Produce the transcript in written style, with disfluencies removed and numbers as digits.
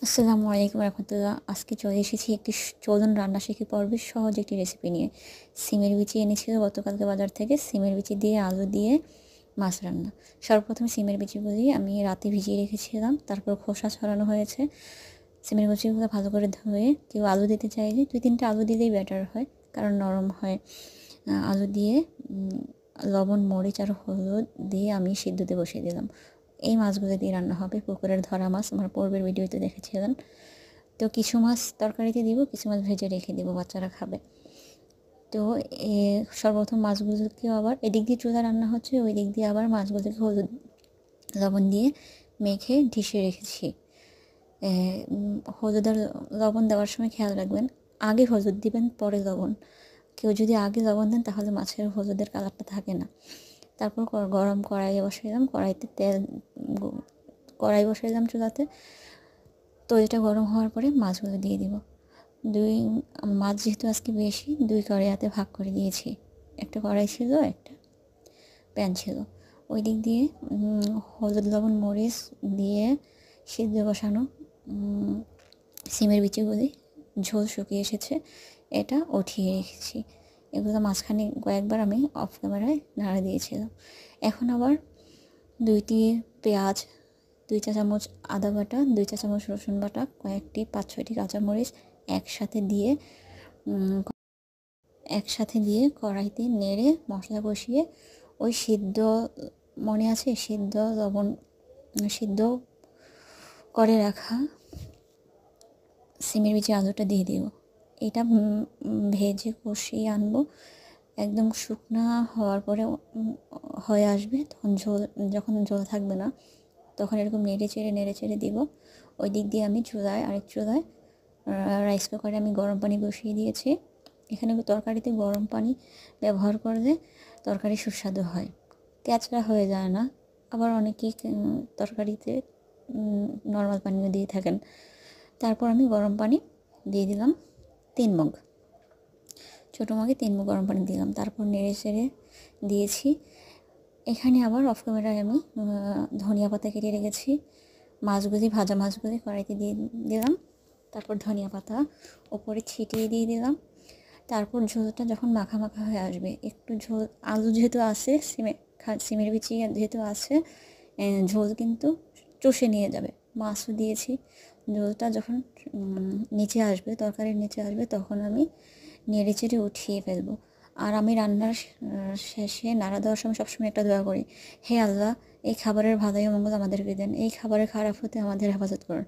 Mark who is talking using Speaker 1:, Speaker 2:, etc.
Speaker 1: আসসালামু আলাইকুম রহমতুল্লাহ। আজকে চলে এসেছি একটি চলুন রান্না শিখি পর্বের সহজ একটি রেসিপি নিয়ে। সিমের বিচি এনেছিল গতকালকে বাজার থেকে। সিমের বিচি দিয়ে আলু দিয়ে মাছ রান্না। সর্বপ্রথম সিমের বিচিগুলি আমি রাতে ভিজিয়ে রেখেছিলাম, তারপর খোসা ছড়ানো হয়েছে। সিমের বিচিগুলো ভালো করে ধুয়ে, কেউ আলু দিতে চাইলে 2-3টা আলু দিলেই বেটার হয়, কারণ নরম হয়। আলু দিয়ে লবণ, মরিচ আর হলুদ দিয়ে আমি সিদ্ধতে বসিয়ে দিলাম। এই মাছগুলো দিয়ে রান্না হবে, পুকুরের ধরা মাছ, আমার পূর্বের ভিডিওতে দেখেছিলেন। তো কিছু মাছ তরকারিতে দিব, কিছু মাছ ভেজে রেখে দিব, বাচ্চারা খাবে। তো সর্বপ্রথম মাছগুলোকেও আবার এদিক দিয়ে চুলা রান্না হচ্ছে, ওই দিক দিয়ে আবার মাছগুলোকে হলুদ লবণ দিয়ে মেখে ঢেসে রেখেছি। হলুদ আর লবণ দেওয়ার সময় খেয়াল রাখবেন, আগে হলুদ দিবেন পরে লবণ। কেউ যদি আগে লবণ দেন তাহলে মাছের হলুদের কালারটা থাকে না। তারপর গরম কড়াই বসাইলাম, কড়াইতে কড়াই বসাইলাম চুলাতে। তো এটা গরম হওয়ার পরে মাছগুলো দিয়ে দিব। মাছ যেহেতু আজকে বেশি, 2 কড়াইতে ভাগ করে দিয়েছি। একটা কড়াই ছিল, একটা প্যান ছিল। ওই দিক দিয়ে হলুদ লবণ মরিচ দিয়ে সিদ্ধ বসানো সিমের বিচিগুলি ঝোল শুকিয়ে এসেছে, এটা উঠিয়ে রেখেছি। এগুলো মাঝখানে কয়েকবার আমি অফ ক্যামেরায় নাড়া দিয়েছিলাম। এখন আবার 2টি পেঁয়াজ, 2 চা চামচ আদা বাটা, 2 চা চামচ রসুন বাটা, কয়েকটি 5-6টি কাঁচামরিচ একসাথে দিয়ে কড়াইতে নেড়ে মশলা কষিয়ে ওই সিদ্ধ, মনে আছে সিদ্ধ করে রাখা সিমের বিচি আলুটা দিয়ে দিব। এটা ভেজে কষিয়ে আনবো, একদম শুকনা হওয়ার পরে হয়ে আসবে, যখন ঝোল থাকবে না তখন এরকম নেড়ে চেড়ে দিব। ওই দিক দিয়ে আমি আরেক চুলায় রাইস কুকারে আমি গরম পানি বসিয়ে দিয়েছি। এখানে তরকারিতে গরম পানি ব্যবহার করলে তরকারি সুস্বাদু হয়, ক্যাচড়া হয়ে যায় না। আবার অনেকেই তরকারিতে নর্মাল পানিও দিয়ে থাকেন। তারপর আমি গরম পানি দিয়ে দিলাম 3 মগ, ছোটো মগে 3 মগ গরম পানি দিলাম। তারপর নেড়ে চেড়ে দিয়েছি। এখানে আবার অফ ক্যামেরায় আমি ধনিয়া পাতা কেটে রেখেছি, ভাজা মাছগুলি কড়াইতে দিয়ে দিলাম। তারপর ধনিয়া পাতা ওপরে ছিটিয়ে দিয়ে দিলাম। তারপর ঝোলটা যখন মাখা মাখা হয়ে আসবে, একটু ঝোল, আলু যেহেতু আছে, সিমের বিচি যেহেতু আছে, ঝোল কিন্তু চষে নিয়ে যাবে। মাছও দিয়েছি। ঝোলটা যখন নিচে আসবে, তরকারির নিচে আসবে, তখন আমি নেড়ে চেড়ে উঠিয়ে ফেলবো। আর আমি রান্নার শেষে নাড়া দেওয়ার সময় সবসময় একটা দোয়া করি, হে আল্লাহ, এই খাবারের ভালোই মঙ্গল আমাদেরকে দেন, এই খাবারের খারাপ হতে আমাদের হেফাজত করুন।